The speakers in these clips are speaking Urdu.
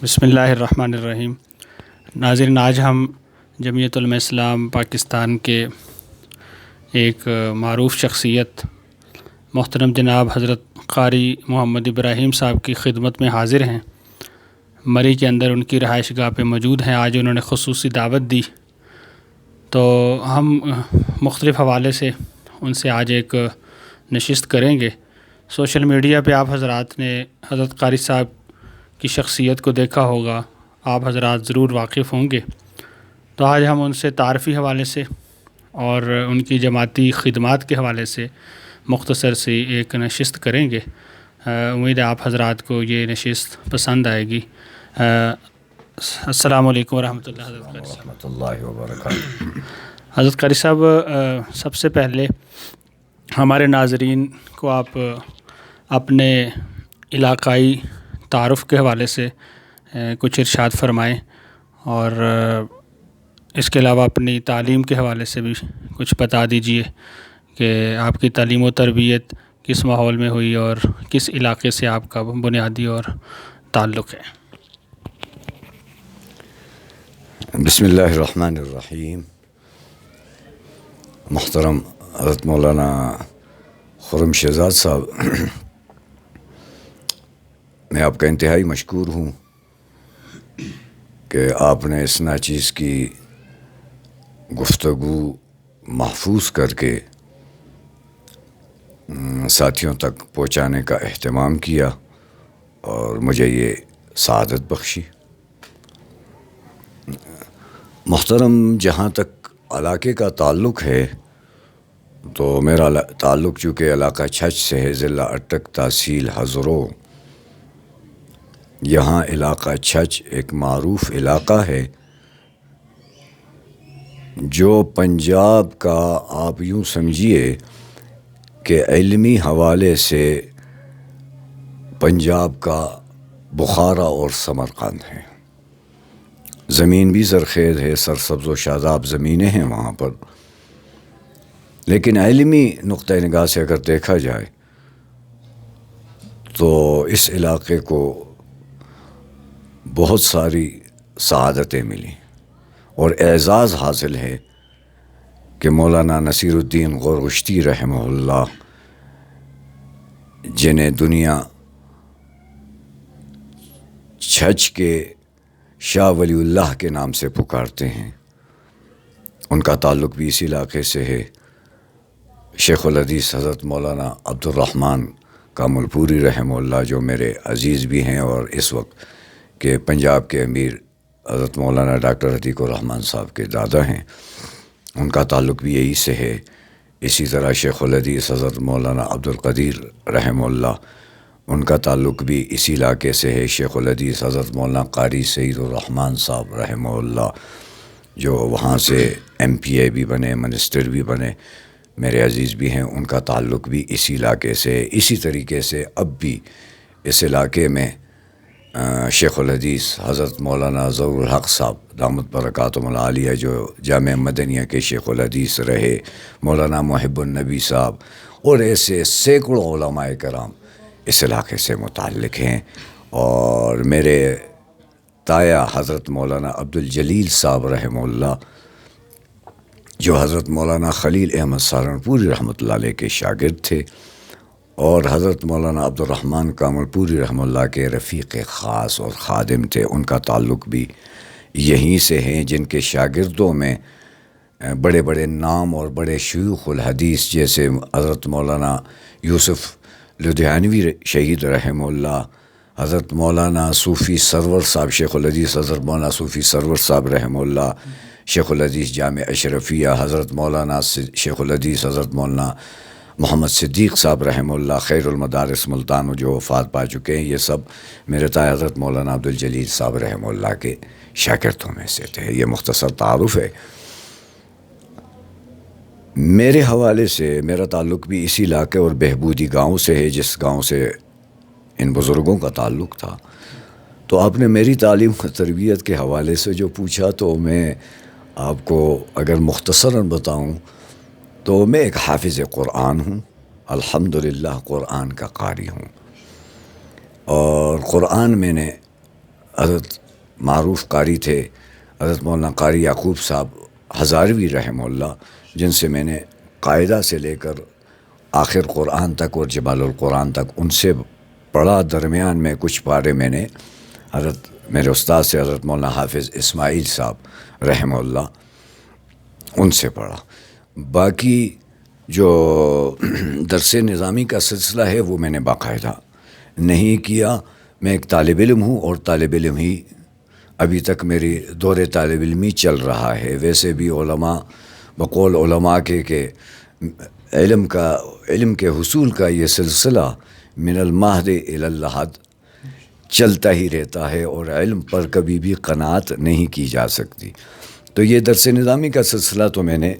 بسم اللہ الرحمن الرحیم۔ ناظرین، آج ہم جمعیت علماء اسلام پاکستان کے ایک معروف شخصیت محترم جناب حضرت قاری محمد ابراہیم صاحب کی خدمت میں حاضر ہیں۔ مری کے اندر ان کی رہائش گاہ پہ موجود ہیں۔ آج انہوں نے خصوصی دعوت دی، تو ہم مختلف حوالے سے ان سے آج ایک نشست کریں گے۔ سوشل میڈیا پہ آپ حضرات نے حضرت قاری صاحب کی شخصیت کو دیکھا ہوگا، آپ حضرات ضرور واقف ہوں گے۔ تو آج ہم ان سے تعارفی حوالے سے اور ان کی جماعتی خدمات کے حوالے سے مختصر سی ایک نشست کریں گے۔ امید ہے آپ حضرات کو یہ نشست پسند آئے گی۔ السلام علیکم ورحمۃ اللہ ورحمۃ اللہ وبرکاتہ۔ حضرت قاری صاحب، سب سے پہلے ہمارے ناظرین کو آپ اپنے علاقائی تعارف کے حوالے سے کچھ ارشاد فرمائیں، اور اس کے علاوہ اپنی تعلیم کے حوالے سے بھی کچھ بتا دیجئے کہ آپ کی تعلیم و تربیت کس ماحول میں ہوئی اور کس علاقے سے آپ کا بنیادی اور تعلق ہے۔ بسم اللہ الرحمن الرحیم۔ محترم حضرت مولانا خرم شہزاد صاحب، میں آپ کا انتہائی مشکور ہوں کہ آپ نے اس ناچیز کی گفتگو محفوظ کر کے ساتھیوں تک پہنچانے کا اہتمام کیا اور مجھے یہ سعادت بخشی۔ محترم، جہاں تک علاقے کا تعلق ہے تو میرا تعلق چونکہ علاقہ چھچ سے ہے، ضلع اٹک، تحصیل ہزرو۔ یہاں علاقہ چھچ ایک معروف علاقہ ہے جو پنجاب کا، آپ یوں سمجھیے کہ علمی حوالے سے پنجاب کا بخارا اور سمرقند ہے۔ زمین بھی زرخیز ہے، سرسبز و شاداب زمینیں ہیں وہاں پر، لیکن علمی نقطہ نگاہ سے اگر دیکھا جائے تو اس علاقے کو بہت ساری سعادتیں ملیں اور اعزاز حاصل ہے کہ مولانا نصیر الدین غورغشتی رحمہ اللہ، جنہیں دنیا چھچ کے شاہ ولی اللہ کے نام سے پکارتے ہیں، ان کا تعلق بھی اس علاقے سے ہے۔ شیخ الحدیث حضرت مولانا عبد الرحمن کامل پوری رحمہ اللہ، جو میرے عزیز بھی ہیں اور اس وقت کے پنجاب کے امیر حضرت مولانا ڈاکٹر عتیق الرحمن صاحب کے دادا ہیں، ان کا تعلق بھی یہی سے ہے۔ اسی طرح شیخ الحدیث حضرت مولانا عبد القدیر رحمہ اللہ، ان کا تعلق بھی اسی علاقے سے ہے۔ شیخ الحدیث حضرت مولانا قاری سعید الرحمن صاحب رحمہ اللہ، جو وہاں سے MP بھی بنے، منسٹر بھی بنے، میرے عزیز بھی ہیں، ان کا تعلق بھی اسی علاقے سے ہے۔ اسی طریقے سے اب بھی اس علاقے میں شیخ الحدیث حضرت مولانا ظہور الحق صاحب دامت برکاتہم العالیہ، جو جامعہ مدنیہ کے شیخ الحدیث رہے، مولانا محب النبی صاحب، اور ایسے سینکڑوں علماء کرام اس علاقے سے متعلق ہیں۔ اور میرے تایا حضرت مولانا عبدالجلیل صاحب رحمہ اللہ، جو حضرت مولانا خلیل احمد سہارنپوری رحمۃ اللہ علیہ کے شاگرد تھے اور حضرت مولانا عبد الرحمن کامل پوری رحمہ اللہ کے رفیق خاص اور خادم تھے، ان کا تعلق بھی یہیں سے ہیں، جن کے شاگردوں میں بڑے بڑے نام اور بڑے شیوخ الحدیث جیسے حضرت مولانا یوسف لدھیانوی شہید رحمہ اللہ، حضرت مولانا صوفی سرور صاحب، شیخ الحدیث حضرت مولانا صوفی سرور صاحب رحمہ اللہ، شیخ الحدیث جامع اشرفیہ، حضرت مولانا شیخ الحدیث حضرت مولانا محمد صدیق صاحب رحمہ اللہ، خیر المدارس ملتان، جو وفات پا چکے ہیں، یہ سب میرے تایا حضرت مولانا عبدالجلیل صاحب رحمہ اللہ کے شاگردوں میں سے تھے۔ یہ مختصر تعارف ہے۔ میرے حوالے سے میرا تعلق بھی اسی علاقے اور بہبودی گاؤں سے ہے، جس گاؤں سے ان بزرگوں کا تعلق تھا۔ تو آپ نے میری تعلیم و تربیت کے حوالے سے جو پوچھا، تو میں آپ کو اگر مختصراً بتاؤں تو میں ایک حافظ قرآن ہوں، الحمدللہ قرآن کا قاری ہوں، اور قرآن میں نے حضرت معروف قاری تھے حضرت مولانا قاری یعقوب صاحب ہزاروی رحمہ اللہ، جن سے میں نے قاعدہ سے لے کر آخر قرآن تک اور جمال القرآن تک ان سے پڑھا. درمیان میں کچھ پارے میں نے حضرت میرے استاد سے حضرت مولانا حافظ اسماعیل صاحب رحمہ اللہ ان سے پڑھا. باقی جو درس نظامی کا سلسلہ ہے وہ میں نے باقاعدہ نہیں کیا. میں ایک طالب علم ہوں اور طالب علم ہی ابھی تک میری دور طالب علمی چل رہا ہے. ویسے بھی علماء بقول علماء کے کہ علم کے حصول کا یہ سلسلہ من المہد الی اللحد چلتا ہی رہتا ہے اور علم پر کبھی بھی قناعت نہیں کی جا سکتی. تو یہ درس نظامی کا سلسلہ تو میں نے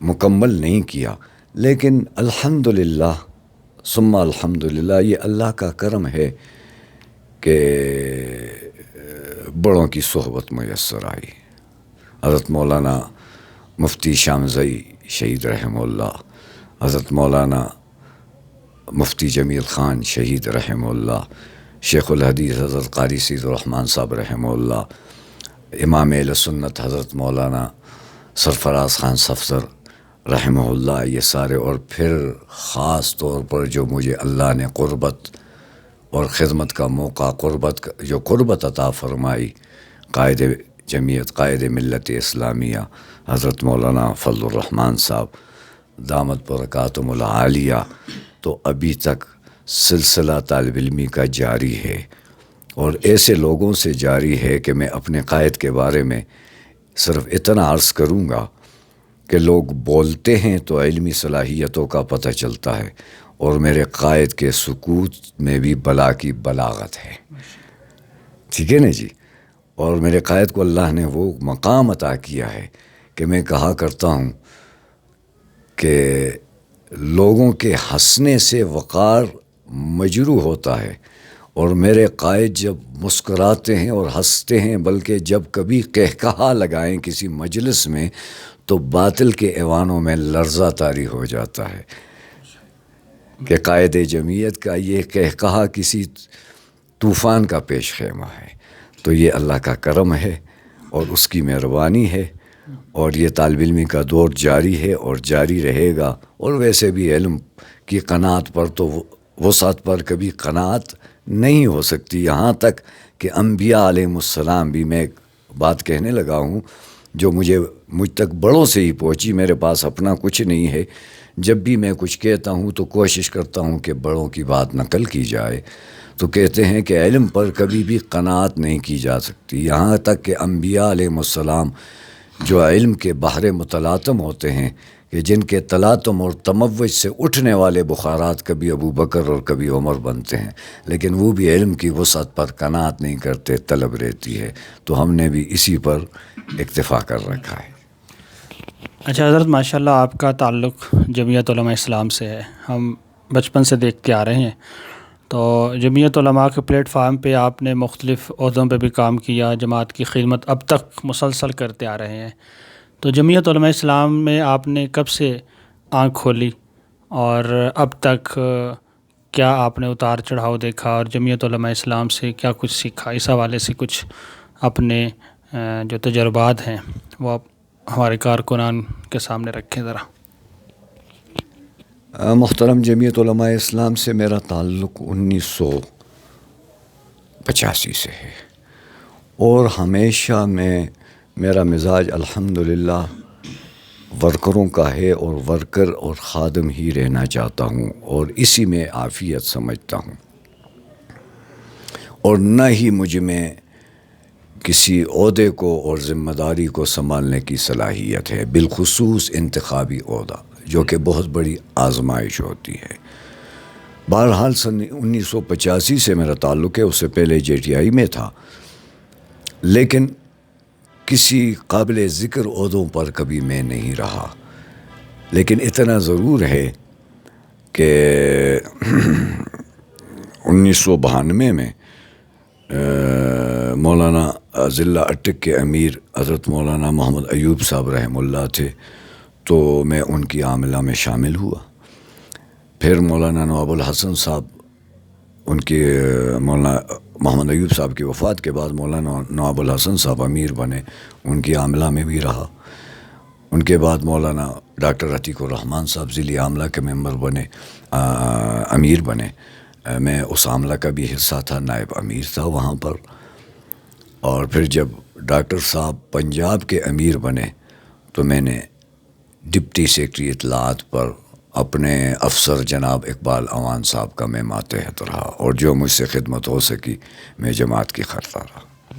مکمل نہیں کیا، لیکن الحمدللہ ثم الحمدللہ یہ اللہ کا کرم ہے کہ بڑوں کی صحبت میسر آئی. حضرت مولانا مفتی شامزئی شہید رحمہ اللہ، حضرت مولانا مفتی جمیل خان شہید رحمہ اللہ، شیخ الحدیث حضرت قاری سید الرحمن صاحب رحمہ اللہ، امام اہل سنت حضرت مولانا سرفراز خان صفدر رحمہ اللہ، یہ سارے. اور پھر خاص طور پر جو مجھے اللہ نے قربت اور خدمت کا موقع جو قربت عطا فرمائی، قائد جمعیت قائد ملت اسلامیہ حضرت مولانا فضل الرحمن صاحب دامت برکاتہم العالیہ، تو ابھی تک سلسلہ طالب علمی کا جاری ہے. اور ایسے لوگوں سے جاری ہے کہ میں اپنے قائد کے بارے میں صرف اتنا عرض کروں گا کہ لوگ بولتے ہیں تو علمی صلاحیتوں کا پتہ چلتا ہے، اور میرے قائد کے سکوت میں بھی بلا کی بلاغت ہے. ٹھیک ہے نا جی. اور میرے قائد کو اللہ نے وہ مقام عطا کیا ہے کہ میں کہا کرتا ہوں کہ لوگوں کے ہنسنے سے وقار مجروح ہوتا ہے، اور میرے قائد جب مسکراتے ہیں اور ہنستے ہیں، بلکہ جب کبھی قہقہا لگائیں کسی مجلس میں تو باطل کے ایوانوں میں لرزہ طاری ہو جاتا ہے کہ قائد جمعیت کا یہ قہقہا کسی طوفان کا پیش خیمہ ہے. تو یہ اللہ کا کرم ہے اور اس کی مہربانی ہے، اور یہ طالب علمی کا دور جاری ہے اور جاری رہے گا. اور ویسے بھی علم کی قناعت پر تو وسعت پر کبھی قناعت نہیں ہو سکتی، یہاں تک کہ انبیاء علیہ السلام بھی، میں ایک بات کہنے لگا ہوں جو مجھ تک بڑوں سے ہی پہنچی، میرے پاس اپنا کچھ نہیں ہے. جب بھی میں کچھ کہتا ہوں تو کوشش کرتا ہوں کہ بڑوں کی بات نقل کی جائے. تو کہتے ہیں کہ علم پر کبھی بھی قناعت نہیں کی جا سکتی، یہاں تک کہ انبیاء علیہ السلام جو علم کے بحر متلاطم ہوتے ہیں، کہ جن کے تلاطم اور تموج سے اٹھنے والے بخارات کبھی ابو بکر اور کبھی عمر بنتے ہیں، لیکن وہ بھی علم کی وسعت پر قناعت نہیں کرتے، طلب رہتی ہے. تو ہم نے بھی اسی پر اکتفا کر رکھا ہے. اچھا حضرت، ماشاءاللہ آپ کا تعلق جمعیت علماء اسلام سے ہے، ہم بچپن سے دیکھتے آ رہے ہیں. تو جمعیت علماء کے پلیٹ فارم پہ آپ نے مختلف عہدوں پہ بھی کام کیا، جماعت کی خدمت اب تک مسلسل کرتے آ رہے ہیں. تو جمعیت علماء اسلام میں آپ نے کب سے آنکھ کھولی اور اب تک کیا آپ نے اتار چڑھاؤ دیکھا، اور جمعیت علماء اسلام سے کیا کچھ سیکھا؟ اس حوالے سے کچھ اپنے جو تجربات ہیں وہ آپ ہمارے کارکنان کے سامنے رکھیں ذرا. محترم، جمعیت علماء اسلام سے میرا تعلق 1985 سے ہے، اور ہمیشہ میرا مزاج الحمدللہ ورکروں کا ہے، اور ورکر اور خادم ہی رہنا چاہتا ہوں، اور اسی میں عافیت سمجھتا ہوں. اور نہ ہی مجھ میں کسی عہدے کو اور ذمہ داری کو سنبھالنے کی صلاحیت ہے، بالخصوص انتخابی عہدہ، جو کہ بہت بڑی آزمائش ہوتی ہے. بہرحال سن 1985 سے میرا تعلق ہے، اس سے پہلے JTI میں تھا، لیکن کسی قابل ذکر عہدوں پر کبھی میں نہیں رہا. لیکن اتنا ضرور ہے کہ 1992 میں مولانا ضلع اٹک کے امیر حضرت مولانا محمد ایوب صاحب رحمہ اللہ تھے، تو میں ان کی عاملہ میں شامل ہوا. پھر مولانا نواب الحسن صاحب، ان کے مولانا محمد ایوب صاحب کی وفات کے بعد مولانا نواب الحسن صاحب امیر بنے، ان کی عاملہ میں بھی رہا. ان کے بعد مولانا ڈاکٹر عتیق الرحمن صاحب ضلعی عاملہ کے ممبر بنے، امیر بنے. میں اس عاملہ کا بھی حصہ تھا، نائب امیر تھا وہاں پر. اور پھر جب ڈاکٹر صاحب پنجاب کے امیر بنے تو میں نے ڈپٹی سیکرٹری اطلاعات پر اپنے افسر جناب اقبال اوان صاحب کا میں ماتحت رہا، اور جو مجھ سے خدمت ہو سکی میں جماعت کی کرتا رہا.